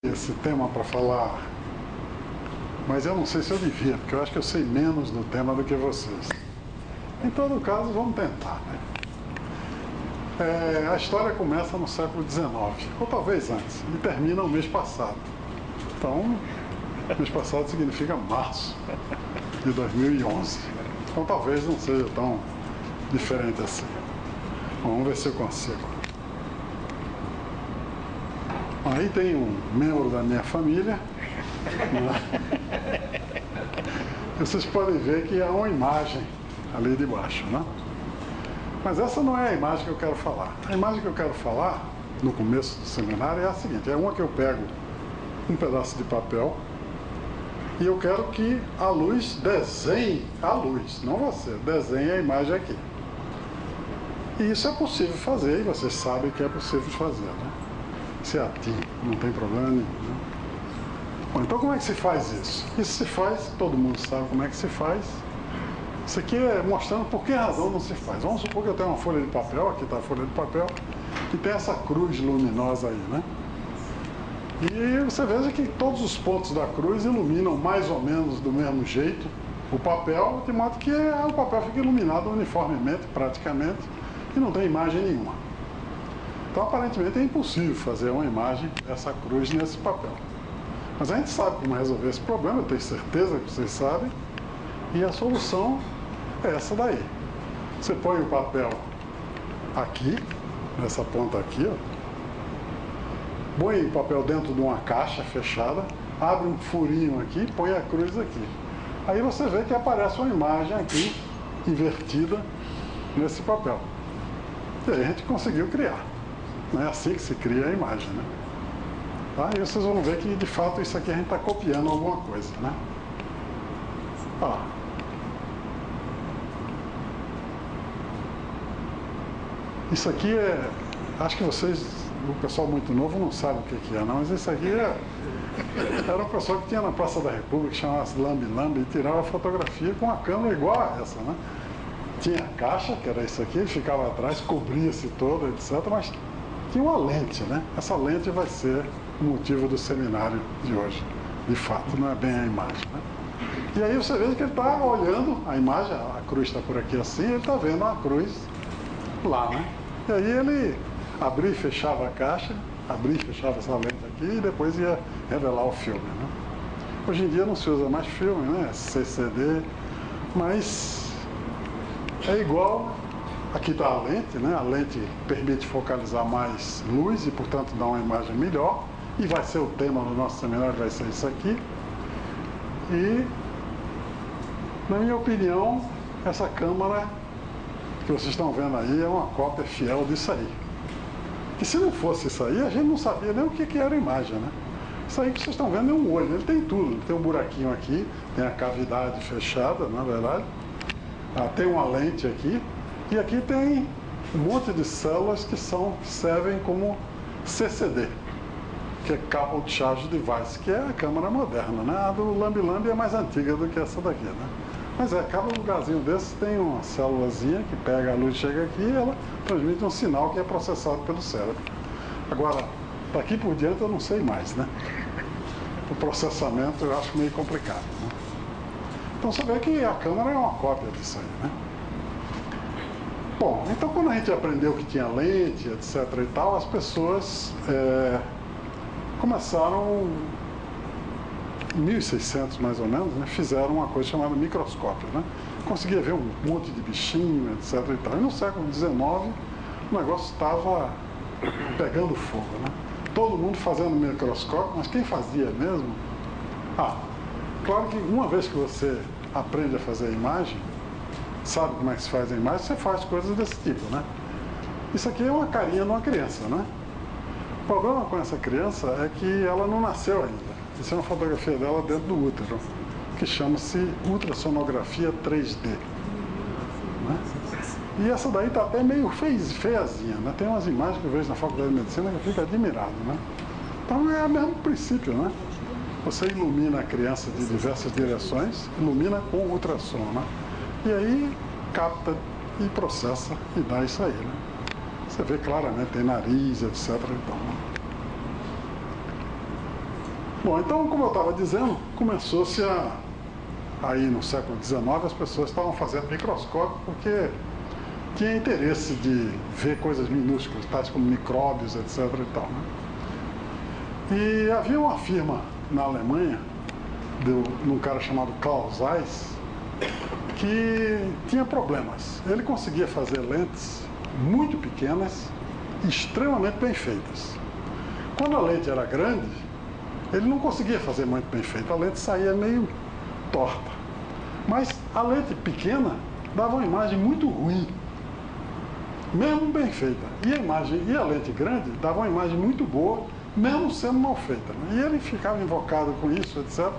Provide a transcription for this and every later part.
esse tema para falar, mas eu não sei se eu devia, porque eu acho que eu sei menos do tema do que vocês. Em todo caso, vamos tentar, né? A história começa no século XIX, ou talvez antes, e termina no mês passado. Então, mês passado significa março de 2011. Então, talvez não seja tão diferente assim. Vamos ver se eu consigo. Aí tem um membro da minha família, né? Vocês podem ver que há uma imagem ali de baixo, né? Mas essa não é a imagem que eu quero falar. A imagem que eu quero falar, no começo do seminário, é a seguinte: é uma que eu pego um pedaço de papel e eu quero que a luz desenhe, a luz, não você, desenhe a imagem aqui. E isso é possível fazer, e vocês sabem que é possível fazer, né? Se atinge, não tem problema nenhum, né? Bom, então como é que se faz isso? Isso se faz, todo mundo sabe como é que se faz. Isso aqui é mostrando por que razão não se faz. Vamos supor que eu tenho uma folha de papel, aqui está a folha de papel, e tem essa cruz luminosa aí, né? E você veja que todos os pontos da cruz iluminam mais ou menos do mesmo jeito o papel, de modo que o papel fica iluminado uniformemente, praticamente, e não tem imagem nenhuma. Então, aparentemente, é impossível fazer uma imagem dessa cruz nesse papel. Mas a gente sabe como resolver esse problema, eu tenho certeza que vocês sabem, e a solução é essa daí. Você põe o papel aqui, nessa ponta aqui, ó, põe o papel dentro de uma caixa fechada, abre um furinho aqui e põe a cruz aqui. Aí você vê que aparece uma imagem aqui, invertida, nesse papel. E aí a gente conseguiu criar. Não é assim que se cria a imagem, né? Tá? E vocês vão ver que, de fato, isso aqui a gente está copiando alguma coisa, né? Ó. Isso aqui é... Acho que vocês, o pessoal muito novo, não sabe o que é, não. Mas isso aqui era um pessoal que tinha na Praça da República, que chamava-se Lambi Lambi, e tirava fotografia com uma câmera igual a essa, né? Tinha a caixa, que era isso aqui, ele ficava atrás, cobria-se todo, etc. Mas tinha uma lente, né? Essa lente vai ser o motivo do seminário de hoje. De fato, não é bem a imagem, né? E aí você vê que ele está olhando a imagem, a cruz está por aqui assim, ele está vendo a cruz lá, né? E aí ele abria e fechava a caixa, abria e fechava essa lente aqui e depois ia revelar o filme, né? Hoje em dia não se usa mais filme, né? CCD, mas é igual. Aqui está a lente, né? A lente permite focalizar mais luz e, portanto, dar uma imagem melhor. E vai ser o tema do nosso seminário, vai ser isso aqui. E, na minha opinião, essa câmera que vocês estão vendo aí é uma cópia fiel disso aí. Que se não fosse isso aí, a gente não sabia nem o que era a imagem, né? Isso aí que vocês estão vendo é um olho, ele tem tudo. Ele tem um buraquinho aqui, tem a cavidade fechada, na verdade. Tem uma lente aqui. E aqui tem um monte de células que servem como CCD, que é Coupled Charge Device, que é a câmera moderna, né? A do Lambi Lambi é mais antiga do que essa daqui, né? Mas cada lugarzinho desse tem uma célulazinha que pega a luz, chega aqui e ela transmite um sinal que é processado pelo cérebro. Agora, daqui por diante eu não sei mais, né? O processamento eu acho meio complicado, né? Então você vê que a câmera é uma cópia disso aí, né? Bom, então quando a gente aprendeu que tinha lente, etc. e tal, as pessoas começaram, em 1600 mais ou menos, né, fizeram uma coisa chamada microscópio, né? Conseguia ver um monte de bichinho, etc. e tal. E no século XIX o negócio estava pegando fogo, né? Todo mundo fazendo microscópio, mas quem fazia mesmo? Claro que uma vez que você aprende a fazer a imagem, sabe como é que se faz a imagem, você faz coisas desse tipo, né? Isso aqui é uma carinha de uma criança, né? O problema com essa criança é que ela não nasceu ainda. Isso é uma fotografia dela dentro do útero, que chama-se ultrassonografia 3D. Né? E essa daí tá até meio feiazinha, né? Tem umas imagens que eu vejo na Faculdade de Medicina que eu fico admirado, né? Então é o mesmo princípio, né? Você ilumina a criança de diversas direções, ilumina com ultrassom, né? E aí capta e processa e dá isso aí, né? Você vê claramente, tem nariz, etc. Então, né? Bom, então, como eu estava dizendo, começou-se aí no século XIX, as pessoas estavam fazendo microscópio porque tinha interesse de ver coisas minúsculas, tais como micróbios, etc. e tal, né? E havia uma firma na Alemanha, de um cara chamado Klaus Zeiss, que tinha problemas. Ele conseguia fazer lentes muito pequenas, extremamente bem feitas. Quando a lente era grande, ele não conseguia fazer muito bem feita, a lente saía meio torta. Mas a lente pequena dava uma imagem muito ruim, mesmo bem feita. E a lente grande dava uma imagem muito boa, mesmo sendo mal feita, né? E ele ficava invocado com isso, etc.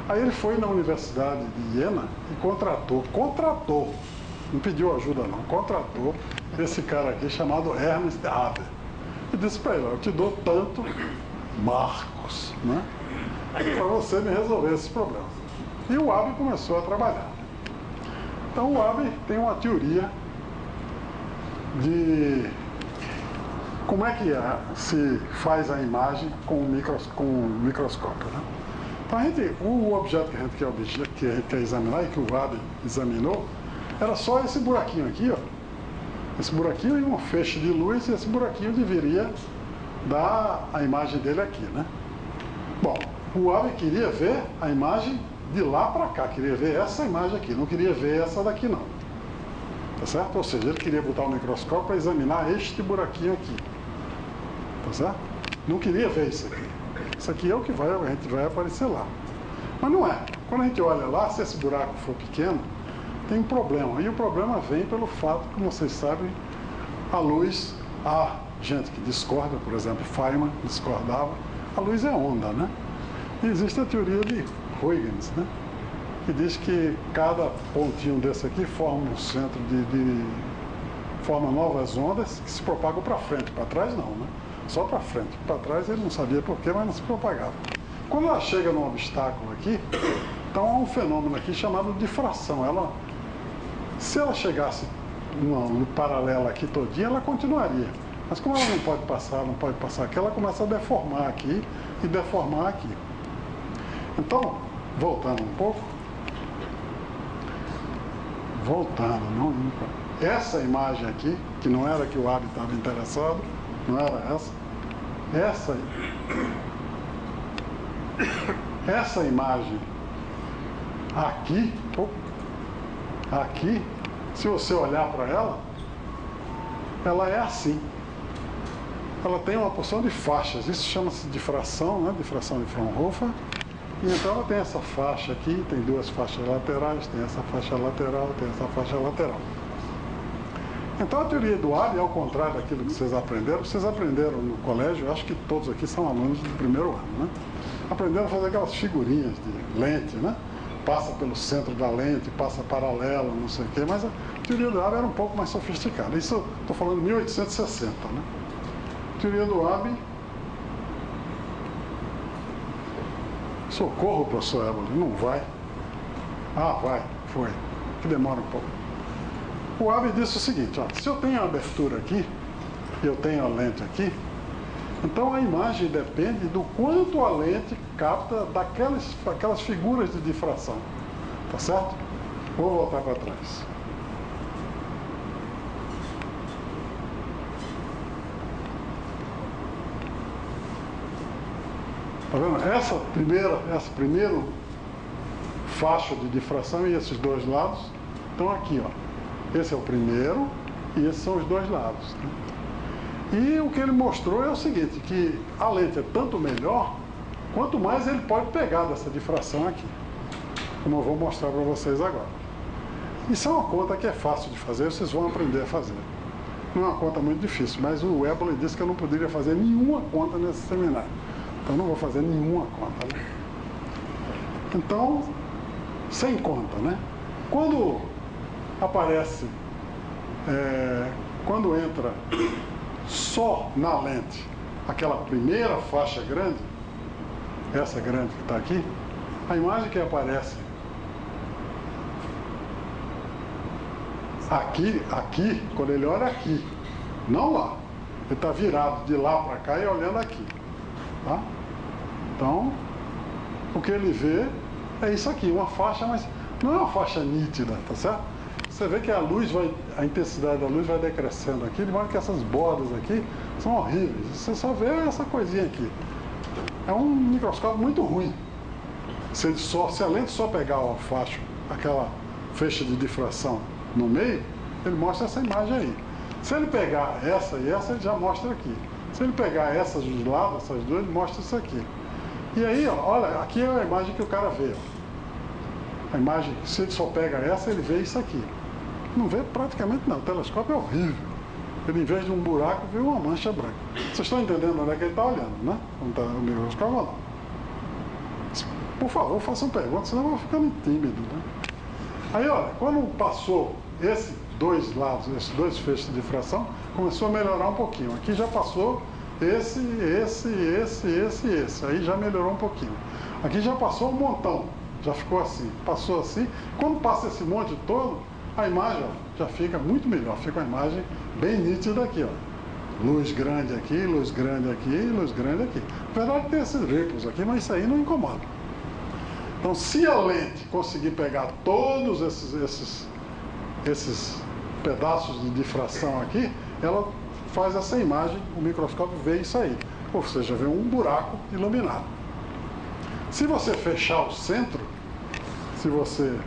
Aí ele foi na Universidade de Iena e contratou, não pediu ajuda não, contratou esse cara aqui chamado Ernst Haber. E disse para ele: eu te dou tanto marcos, né, para você me resolver esses problemas. E o Haber começou a trabalhar. Então o Haber tem uma teoria de como é que se faz a imagem com o microscópio, né? Então o objeto que a gente quer examinar e que o Haber examinou era só esse buraquinho aqui, ó. Esse buraquinho e um feixe de luz, e esse buraquinho deveria dar a imagem dele aqui, né? Bom, o Haber queria ver a imagem de lá para cá, queria ver essa imagem aqui, não queria ver essa daqui não. Tá certo? Ou seja, ele queria botar o microscópio para examinar este buraquinho aqui. Tá certo? Não queria ver isso aqui. Isso aqui é o que a gente vai aparecer lá. Mas não é. Quando a gente olha lá, se esse buraco for pequeno, tem um problema. E o problema vem pelo fato, como vocês sabem, a luz, há gente que discorda, por exemplo, Feynman discordava, a luz é onda, né? E existe a teoria de Huygens, né, que diz que cada pontinho desse aqui forma um centro forma novas ondas que se propagam para frente, para trás não, né? Só para frente. Para trás ele não sabia porquê, mas não se propagava. Quando ela chega num obstáculo aqui, então há um fenômeno aqui chamado difração. Se ela chegasse no paralelo aqui todinha, ela continuaria. Mas como ela não pode passar aqui, ela começa a deformar aqui e deformar aqui. Então, voltando um pouco, essa imagem aqui, que não era que o Haber estava interessado, não era essa imagem aqui, se você olhar para ela é assim. Ela tem uma porção de faixas, isso chama-se difração, né? Difração de Fraunhofer. E então ela tem essa faixa aqui, tem duas faixas laterais, tem essa faixa lateral, tem essa faixa lateral. Então a teoria do Haber, ao contrário daquilo que vocês aprenderam no colégio, eu acho que todos aqui são alunos do primeiro ano, né? Aprenderam a fazer aquelas figurinhas de lente, né? Passa pelo centro da lente, passa paralelo, não sei o quê, mas a teoria do Haber era um pouco mais sofisticada. Isso, estou falando de 1860, né? A teoria do Haber... Socorro, professor Éboli, não vai. Ah, vai, foi. Que demora um pouco. O Haber disse o seguinte, ó, se eu tenho a abertura aqui, e eu tenho a lente aqui, então a imagem depende do quanto a lente capta daquelas figuras de difração. Tá certo? Vou voltar para trás. Tá vendo? Essa primeira faixa de difração e esses dois lados estão aqui, ó. Esse é o primeiro e esses são os dois lados, né? E o que ele mostrou é o seguinte, que a lente é tanto melhor, quanto mais ele pode pegar dessa difração aqui, como eu vou mostrar para vocês agora. Isso é uma conta que é fácil de fazer, vocês vão aprender a fazer. Não é uma conta muito difícil, mas o Éboli disse que eu não poderia fazer nenhuma conta nesse seminário. Então não vou fazer nenhuma conta, né? Então, sem conta, né? Quando aparece, quando entra só na lente aquela primeira faixa grande, essa grande que está aqui, a imagem que aparece aqui, quando ele olha aqui, não lá, ele está virado de lá para cá e olhando aqui, tá? Então, o que ele vê é isso aqui, uma faixa, mas não é uma faixa nítida, tá certo? Você vê que a intensidade da luz vai decrescendo aqui, de modo que essas bordas aqui são horríveis. Você só vê essa coisinha aqui. É um microscópio muito ruim. Se além de só pegar a faixa, aquela faixa de difração no meio, ele mostra essa imagem aí. Se ele pegar essa e essa, ele já mostra aqui. Se ele pegar essas dos lados, essas duas, ele mostra isso aqui. E aí, ó, olha, aqui é a imagem que o cara vê. Ó. A imagem, se ele só pega essa, ele vê isso aqui. Não vê praticamente não. O telescópio é horrível. Ele, em vez de um buraco, vê uma mancha branca. Vocês estão entendendo onde é que ele está olhando, né? Não está o microscópio ou não? Por favor, façam perguntas, senão eu vou ficando tímido, né? Aí, olha, quando passou esses dois lados, esses dois feixes de difração, começou a melhorar um pouquinho. Aqui já passou esse. Aí já melhorou um pouquinho. Aqui já passou um montão. Já ficou assim. Passou assim. Quando passa esse monte todo, a imagem, ó, já fica muito melhor. Fica uma imagem bem nítida aqui, ó. Luz grande aqui, luz grande aqui, luz grande aqui. Na verdade tem esses ripples aqui, mas isso aí não incomoda. Então, se a lente conseguir pegar todos esses pedaços de difração aqui, ela faz essa imagem, o microscópio vê isso aí. Ou seja, vê um buraco iluminado. Se você fechar o centro, se você...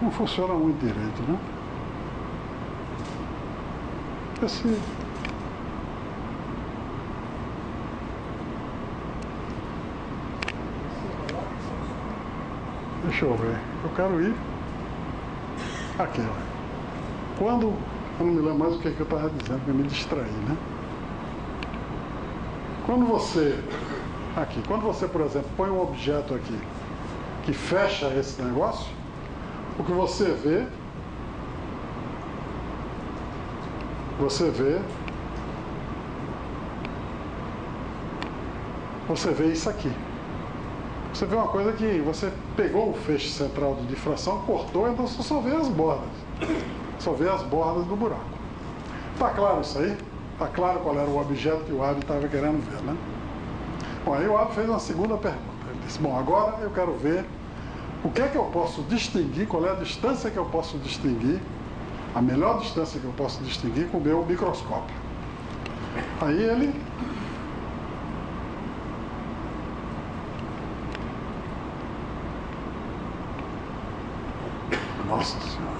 Não funciona muito direito, né? Deixa eu ver. Eu quero ir aqui, ó. Quando... Eu não me lembro mais o que eu estava dizendo, porque eu me distraí, né? Quando você... Aqui. Quando você, por exemplo, põe um objeto aqui que fecha esse negócio, o que você vê... Você vê isso aqui. Você vê uma coisa que você pegou o feixe central de difração, cortou, então você só vê as bordas. Só vê as bordas do buraco. Tá claro isso aí? Tá claro qual era o objeto que o Abbe estava querendo ver, né? Bom, aí o Abbe fez uma segunda pergunta. Ele disse, bom, agora eu quero ver o que é que eu posso distinguir, qual é a distância que eu posso distinguir, a melhor distância que eu posso distinguir com o meu microscópio. Aí ele... Nossa Senhora.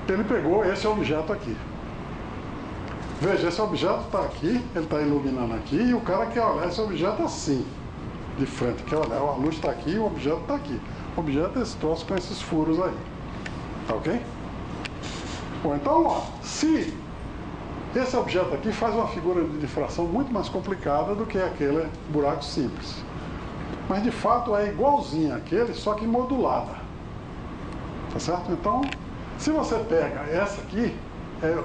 Ele pegou esse objeto aqui. Veja, esse objeto está aqui, ele está iluminando aqui, e o cara quer olhar esse objeto assim, de frente. Quer olhar, a luz está aqui e o objeto está aqui. O objeto é esse troço com esses furos aí. Tá ok? Bom, então, ó, se esse objeto aqui faz uma figura de difração muito mais complicada do que aquele buraco simples. Mas, de fato, é igualzinha àquele, só que modulada. Tá certo? Então, se você pega essa aqui, é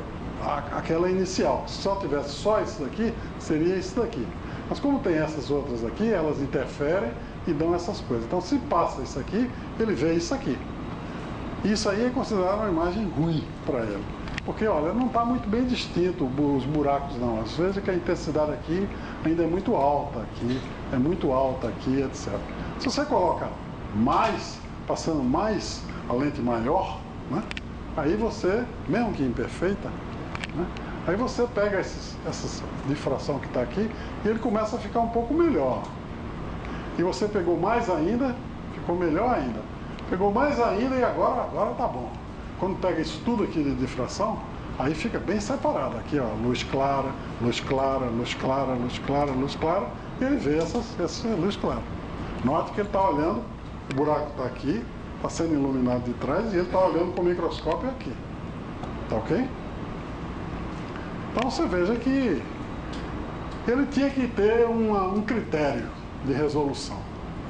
aquela inicial. Se só tivesse só isso daqui, seria isso daqui. Mas como tem essas outras aqui, elas interferem e dão essas coisas. Então, se passa isso aqui, ele vê isso aqui. Isso aí é considerado uma imagem ruim para ele. Porque, olha, não está muito bem distinto os buracos, não. Às vezes que a intensidade aqui ainda é muito alta aqui, é muito alta aqui, etc. Se você coloca mais, passando mais a lente maior, né, aí você, mesmo que imperfeita, né, aí você pega essa difração que está aqui e ele começa a ficar um pouco melhor. E você pegou mais ainda, ficou melhor ainda. Pegou mais ainda e agora tá bom. Quando pega isso tudo aqui de difração, aí fica bem separado. Aqui, ó, luz clara, luz clara, luz clara, luz clara, luz clara, e ele vê essa luz clara. Note que ele está olhando, o buraco está aqui, está sendo iluminado de trás, e ele está olhando com o microscópio aqui. Tá ok? Então você veja que ele tinha que ter um critério de resolução.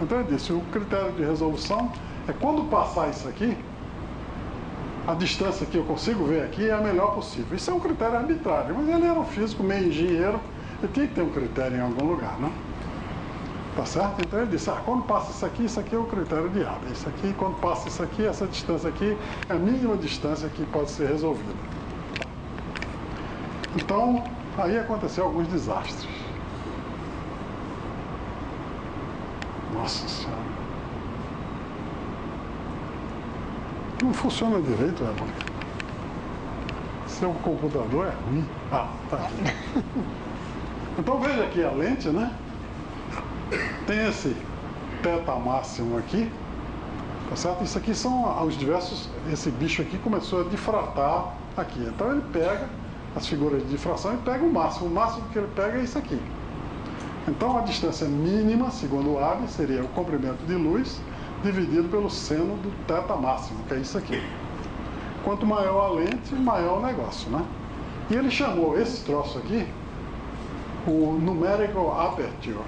Então ele disse, o critério de resolução é quando passar isso aqui, a distância que eu consigo ver aqui é a melhor possível. Isso é um critério arbitrário, mas ele era um físico meio engenheiro, ele tinha que ter um critério em algum lugar, né? Tá certo? Então ele disse, quando passa isso aqui é o critério de Abbe. Isso aqui, quando passa isso aqui, essa distância aqui é a mínima distância que pode ser resolvida. Então, aí aconteceu alguns desastres. Nossa Senhora. Não funciona direito, né? Seu computador é ruim. Ah, tá aqui. Então veja aqui a lente, né? Tem esse teta máximo aqui, tá certo? Isso aqui são os diversos. Esse bicho aqui começou a difratar aqui. Então ele pega as figuras de difração e pega o máximo. O máximo que ele pega é isso aqui. Então a distância mínima, segundo o AB, seria o comprimento de luz dividido pelo seno do teta máximo, que é isso aqui. Quanto maior a lente, maior o negócio, né? E ele chamou esse troço aqui o numerical aperture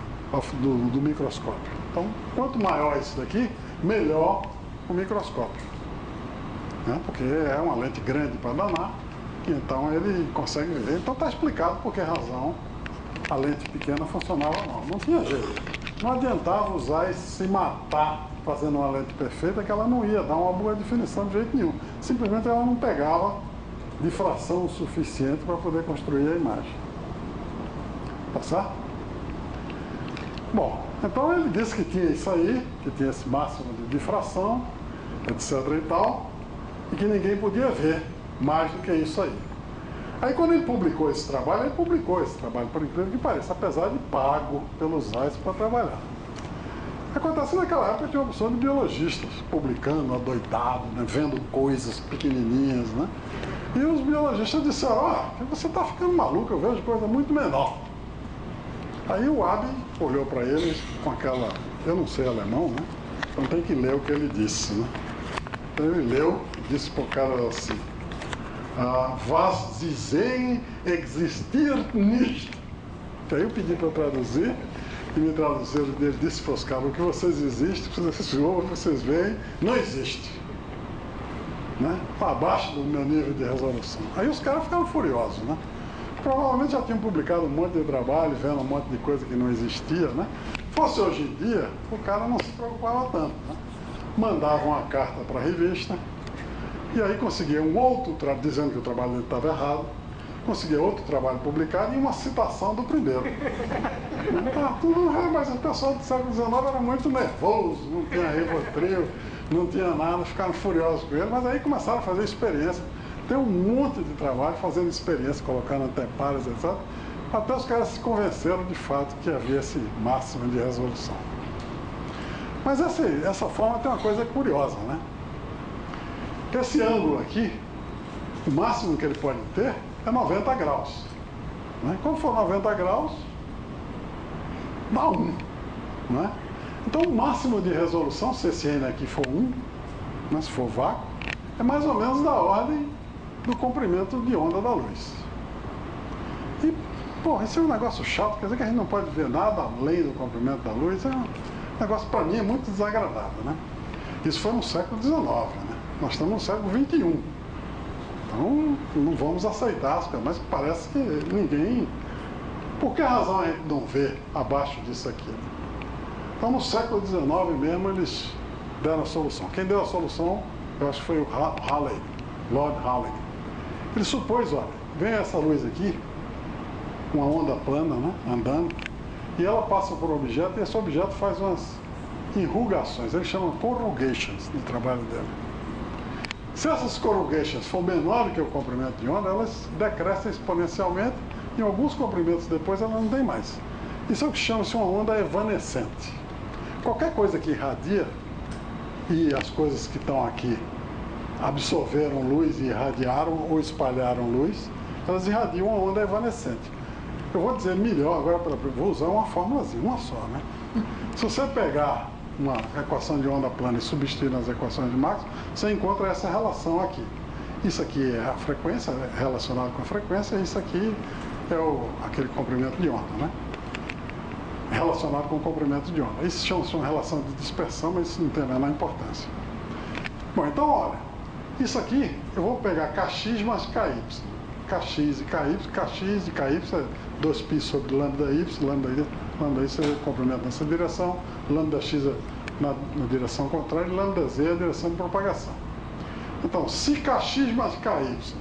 do microscópio. Então, quanto maior isso daqui, melhor o microscópio, né? Porque é uma lente grande para danar, e então ele consegue ver. Então está explicado por que razão a lente pequena funcionava mal. Não tinha jeito. Não adiantava usar e se matar fazendo uma lente perfeita, que ela não ia dar uma boa definição de jeito nenhum. Simplesmente ela não pegava difração o suficiente para poder construir a imagem. Tá certo? Bom, então ele disse que tinha isso aí, que tinha esse máximo de difração, etc e tal, e que ninguém podia ver mais do que isso aí. Aí quando ele publicou esse trabalho, por incrível que pareça, apesar de pago pelos AIS para trabalhar. Acontece que naquela época tinha uma opção de biologistas publicando, adoidado, né, vendo coisas pequenininhas, né? E os biologistas disseram, você está ficando maluco, eu vejo coisa muito menor. Aí o AB olhou para ele com aquela, eu não sei alemão, né? Então tem que ler o que ele disse, né? Então ele leu e disse para o cara assim, was Sie sehen, existiert nicht. Aí eu pedi para traduzir, e me traduziram, ele disse para os caras, o que vocês existem, vocês veem, não existe. Né? Está abaixo do meu nível de resolução. Aí os caras ficaram furiosos, né? Provavelmente já tinham publicado um monte de trabalho, vendo um monte de coisa que não existia, né? Fosse hoje em dia, o cara não se preocupava tanto, né? Mandava uma carta para a revista, e aí conseguia um outro trabalho, dizendo que o trabalho dele estava errado, conseguia outro trabalho publicado e uma citação do primeiro. Mas o pessoal do século XIX era muito nervoso, não tinha Rivotril, não tinha nada, ficaram furiosos com ele, mas aí começaram a fazer experiência. Tem um monte de trabalho fazendo experiência, colocando anteparas, etc. Até os caras se convenceram de fato que havia esse máximo de resolução. Mas essa forma tem uma coisa curiosa, né? Esse ângulo aqui, o máximo que ele pode ter é 90 graus. Né? Quando for 90 graus, dá 1. Né? Então o máximo de resolução, se esse N aqui for 1, né, se for vácuo, é mais ou menos da ordem do comprimento de onda da luz. E, isso é um negócio chato, quer dizer que a gente não pode ver nada além do comprimento da luz, é um negócio, para mim, é muito desagradável, né? Isso foi no século XIX, né? Nós estamos no século XXI. Então, não vamos aceitar as coisas, mas parece que ninguém... Por que razão a gente não vê abaixo disso aqui? Então, no século XIX mesmo, eles deram a solução. Quem deu a solução, eu acho que foi o Halley, Lord Halley. Ele supôs, olha, vem essa luz aqui, uma onda plana, né, andando, e ela passa por um objeto, e esse objeto faz umas enrugações, ele chama corrugations no trabalho dele. Se essas corrugations for menor do que o comprimento de onda, elas decrescem exponencialmente, e em alguns comprimentos depois elas não tem mais. Isso é o que chama-se uma onda evanescente. Qualquer coisa que irradia, e as coisas que estão aqui absorveram luz e irradiaram ou espalharam luz, elas irradiam uma onda evanescente. Eu vou dizer melhor agora, vou usar uma fórmulazinha, uma só, né? Se você pegar uma equação de onda plana e substituir nas equações de Maxwell, você encontra essa relação aqui. Isso aqui é a frequência, relacionado com a frequência, e isso aqui é aquele comprimento de onda, né? Relacionado com o comprimento de onda. Isso chama-se uma relação de dispersão, mas isso não tem a menor importância. Bom, então, olha, isso aqui, eu vou pegar Kx mais Ky. Kx e Ky, Kx e Ky é 2π sobre lambda y, lambda y é o comprimento nessa direção, lambda x é na direção contrária e lambda z é a direção de propagação. Então, se Kx mais Ky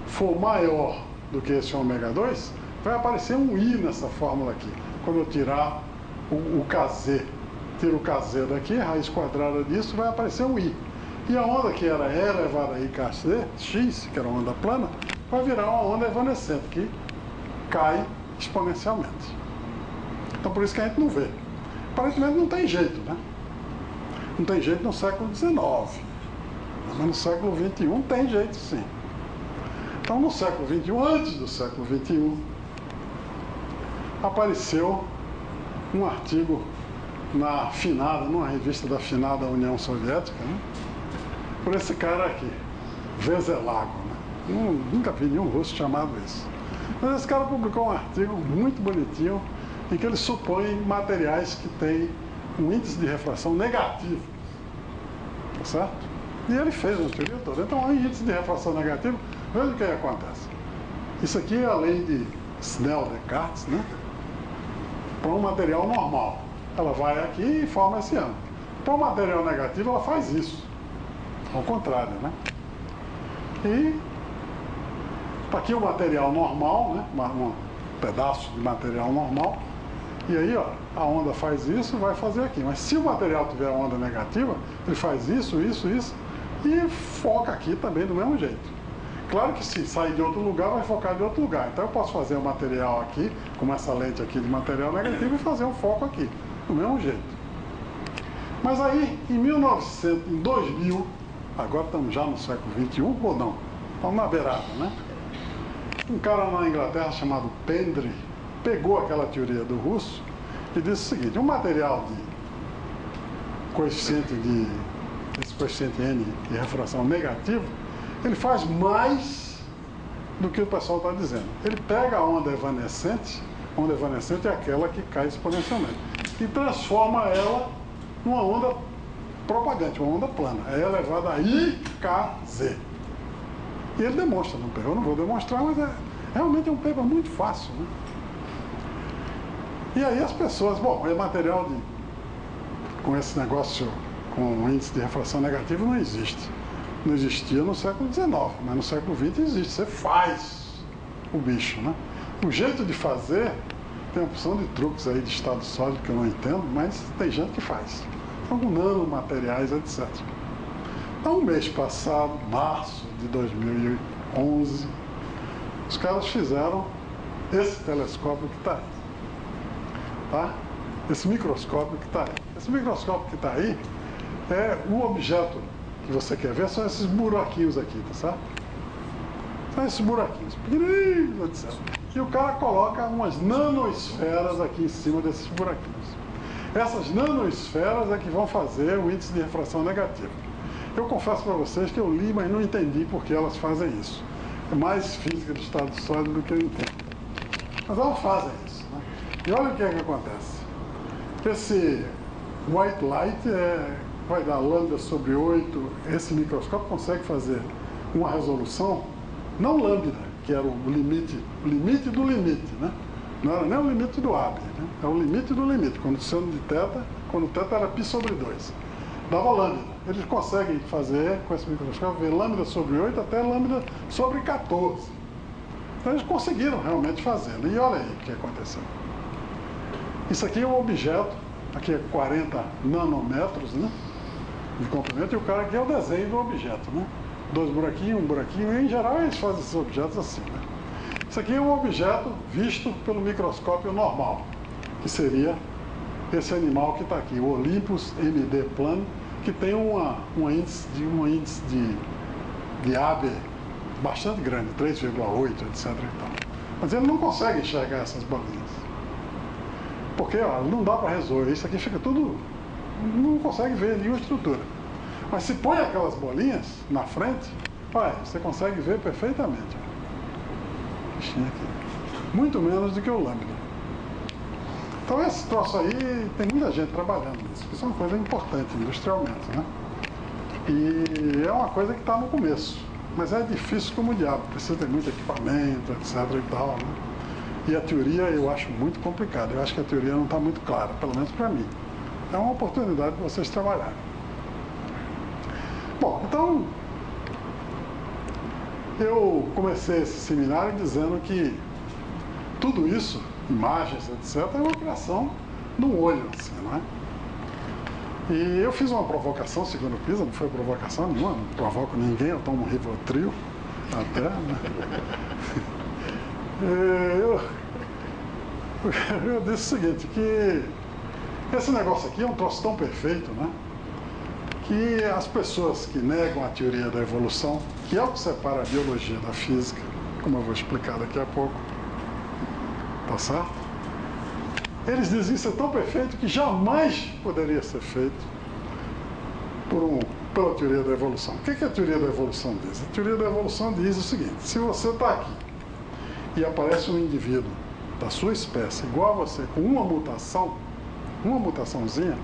for maior do que esse ômega 2, vai aparecer um I nessa fórmula aqui, quando eu tirar o Kz tira o KZ daqui, raiz quadrada disso, vai aparecer um I. E a onda que era E elevado a IKZ, X, que era uma onda plana, vai virar uma onda evanescente, que cai exponencialmente. Então por isso que a gente não vê. Aparentemente não tem jeito, né? Não tem jeito no século XIX. Mas no século XXI tem jeito sim. Então no século XXI, antes do século XXI, apareceu um artigo na finada, numa revista da finada União Soviética, né? Por esse cara aqui, Veselago, né? Nunca vi nenhum russo chamado isso. Mas esse cara publicou um artigo muito bonitinho em que ele supõe materiais que têm um índice de refração negativo, tá certo? E ele fez uma teoria toda. Então, em índice de refração negativo, veja o que acontece. Isso aqui é a lei de Snell-Descartes, né? Para um material normal. Ela vai aqui e forma esse ângulo. Para um material negativo, ela faz isso. Ao contrário, né? E aqui o material normal, né? Um pedaço de material normal. E aí, ó, a onda faz isso, vai fazer aqui. Mas se o material tiver onda negativa, ele faz isso, isso, isso, e foca aqui também do mesmo jeito. Claro que se sair de outro lugar, vai focar de outro lugar. Então eu posso fazer o material aqui, com essa lente aqui de material negativo, e fazer um foco aqui, do mesmo jeito. Mas aí, em 2000, agora estamos já no século XXI, ou não? Estamos na beirada, né? Um cara na Inglaterra chamado Pendry pegou aquela teoria do russo e disse o seguinte: um material de esse coeficiente N de refração negativo, ele faz mais do que o pessoal está dizendo. Ele pega a onda evanescente é aquela que cai exponencialmente, e transforma ela numa onda propagante, uma onda plana, é elevada a IKZ. E ele demonstra, eu não vou demonstrar, mas realmente é um paper muito fácil, né? E aí as pessoas, bom, material com esse negócio, com índice de refração negativo não existe. Não existia no século XIX, mas no século XX existe. Você faz o bicho, né? O jeito de fazer, tem uma opção de truques aí de estado sólido que eu não entendo, mas tem gente que faz. Então, com nanomateriais, etc. Então, mês passado, março de 2011, os caras fizeram esse telescópio que está aí. Tá? Esse microscópio que está aí. Esse microscópio que está aí é o objeto que você quer ver, são esses buraquinhos aqui, tá certo? São esses buraquinhos, pequenininhos, etc. E o cara coloca umas nanosferas aqui em cima desses buraquinhos. Essas nanosferas é que vão fazer o índice de refração negativo. Eu confesso para vocês que eu li, mas não entendi por que elas fazem isso. É mais física do estado sólido do que eu entendo. Mas elas fazem isso, né? E olha o que é que acontece. Esse white light vai dar lambda sobre 8. Esse microscópio consegue fazer uma resolução, não lambda, que era o limite do limite, né? Não era nem o limite do AB, né? É o limite do limite, condição de θ, quando θ era π sobre 2. Dava lambda. Eles conseguem fazer, com esse microscópio, ver lambda sobre 8 até lambda sobre 14. Então eles conseguiram realmente fazer, né? E olha aí o que aconteceu. Isso aqui é um objeto, aqui é 40 nanômetros, né, de comprimento, e o cara aqui é o desenho do objeto, né? 2 buraquinhos, um buraquinho, e em geral eles fazem esses objetos assim, né? Isso aqui é um objeto visto pelo microscópio normal, que seria esse animal que está aqui, o Olympus MD Plan, que tem um índice de AB bastante grande, 3,8, etc. e tal. Mas ele não consegue enxergar essas bolinhas. Porque ó, não dá para resolver, isso aqui fica tudo, não consegue ver nenhuma estrutura. Mas se põe aquelas bolinhas na frente, olha, você consegue ver perfeitamente. Aqui. Muito menos do que o lambda. Então esse troço aí, tem muita gente trabalhando nisso, isso é uma coisa importante industrialmente, né? E é uma coisa que está no começo, mas é difícil como o diabo, precisa ter muito equipamento, etc. e tal, né? E a teoria eu acho muito complicada, eu acho que a teoria não está muito clara, pelo menos para mim. É uma oportunidade para vocês trabalharem. Bom, então, eu comecei esse seminário dizendo que tudo isso, imagens, etc., é uma criação de um olho, assim, não é? E eu fiz uma provocação, segundo o PISA, não foi provocação nenhuma, não provoco ninguém, eu tomo um Rivotril até, né? Eu disse o seguinte, que esse negócio aqui é um troço tão perfeito, né? Que as pessoas que negam a teoria da evolução, que é o que separa a biologia da física, como eu vou explicar daqui a pouco, tá certo? Eles dizem que isso é tão perfeito que jamais poderia ser feito pela teoria da evolução. O que a teoria da evolução diz? A teoria da evolução diz o seguinte, se você está aqui e aparece um indivíduo da sua espécie igual a você, com uma mutaçãozinha,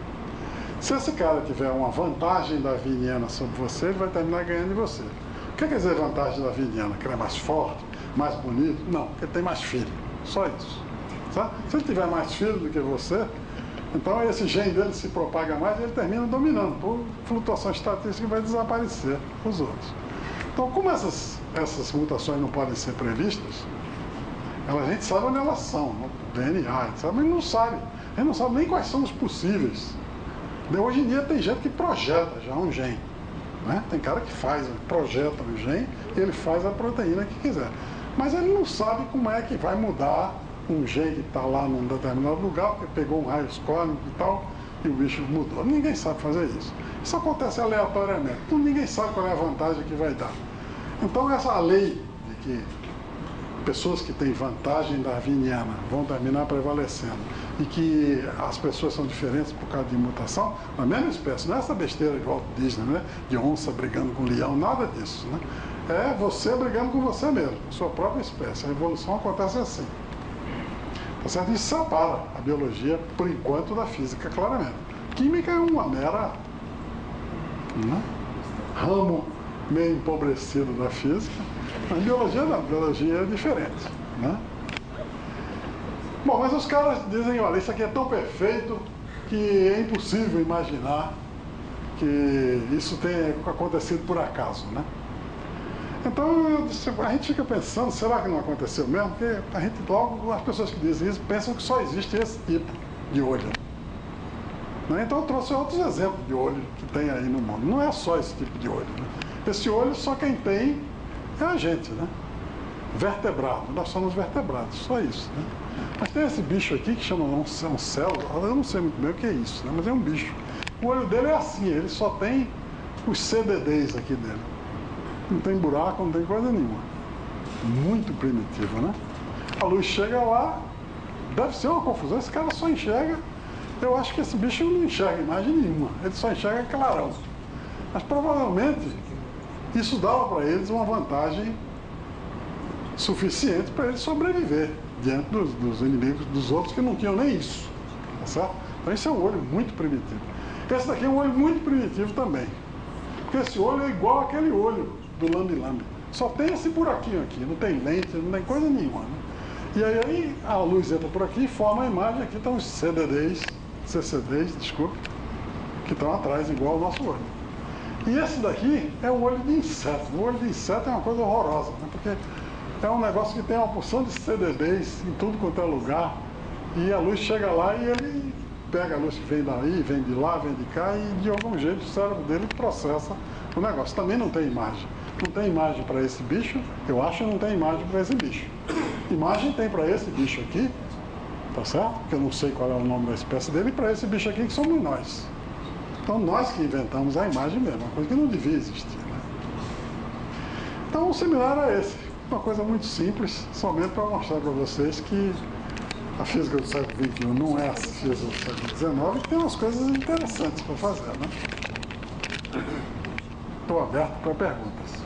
se esse cara tiver uma vantagem darwiniana sobre você, ele vai terminar ganhando de você. O que quer dizer vantagem darwiniana? Que ele é mais forte, mais bonito? Não, porque ele tem mais filho. Só isso. Sabe? Se ele tiver mais filho do que você, então esse gene dele se propaga mais e ele termina dominando. Por flutuação estatística vai desaparecer os outros. Então, como essas mutações não podem ser previstas, a gente sabe onde elas são, no DNA, sabe? Mas não sabe. A gente não sabe nem quais são os possíveis. Hoje em dia tem gente que projeta já um gene. Né? Tem cara que projeta um gene e ele faz a proteína que quiser. Mas ele não sabe como é que vai mudar um gene que está lá num determinado lugar, porque pegou um raio cósmico e tal, e o bicho mudou. Ninguém sabe fazer isso. Isso acontece aleatoriamente. Então ninguém sabe qual é a vantagem que vai dar. Então essa lei de que pessoas que têm vantagem darwiniana vão terminar prevalecendo e que as pessoas são diferentes por causa de mutação, na mesma espécie, não é essa besteira de Walt Disney, né? De onça brigando com leão, nada disso, né? É você brigando com você mesmo, com sua própria espécie. A evolução acontece assim. Tá certo? Isso separa a biologia, por enquanto, da física, claramente. Química é uma mera, né, ramo meio empobrecido da física. A biologia não, a biologia é diferente, né? Bom, mas os caras dizem, olha, isso aqui é tão perfeito que é impossível imaginar que isso tenha acontecido por acaso, né? Então, a gente fica pensando, será que não aconteceu mesmo? Porque a gente, logo, as pessoas que dizem isso pensam que só existe esse tipo de olho. Né? Então, eu trouxe outros exemplos de olho que tem aí no mundo. Não é só esse tipo de olho. Né? Esse olho, só quem tem é a gente, né? Vertebrado. Nós somos vertebrados, só isso. Né? Mas tem esse bicho aqui que chama um céu, eu não sei muito bem o que é isso, né? Mas é um bicho. O olho dele é assim, ele só tem os CDDs aqui dele. Não tem buraco, não tem coisa nenhuma. Muito primitivo, né? A luz chega lá, deve ser uma confusão, esse cara só enxerga, eu acho que esse bicho não enxerga imagem nenhuma, ele só enxerga clarão. Mas provavelmente isso dava para eles uma vantagem suficiente para eles sobreviver diante dos inimigos, dos outros que não tinham nem isso. Tá certo? Então esse é um olho muito primitivo. Esse daqui é um olho muito primitivo também. Porque esse olho é igual àquele olho do lambe-lambe. Só tem esse buraquinho aqui, não tem lente, não tem coisa nenhuma. Né? E aí a luz entra por aqui e forma a imagem. Aqui estão os CCDs, desculpe, que estão atrás, igual ao nosso olho. E esse daqui é o olho de inseto. O olho de inseto é uma coisa horrorosa, né? Porque é um negócio que tem uma porção de CDDs em tudo quanto é lugar. E a luz chega lá e ele pega a luz que vem daí, vem de lá, vem de cá, e de algum jeito o cérebro dele processa o negócio. Também não tem imagem. Não tem imagem para esse bicho, eu acho que não tem imagem para esse bicho. Imagem tem para esse bicho aqui, tá certo? Porque eu não sei qual é o nome da espécie dele, e para esse bicho aqui que somos nós. Então nós que inventamos a imagem mesmo, uma coisa que não devia existir. Né? Então o seminário é esse, uma coisa muito simples, somente para mostrar para vocês que a física do século XXI não é a física do século XIX, e tem umas coisas interessantes para fazer, né? Estou aberto para perguntas.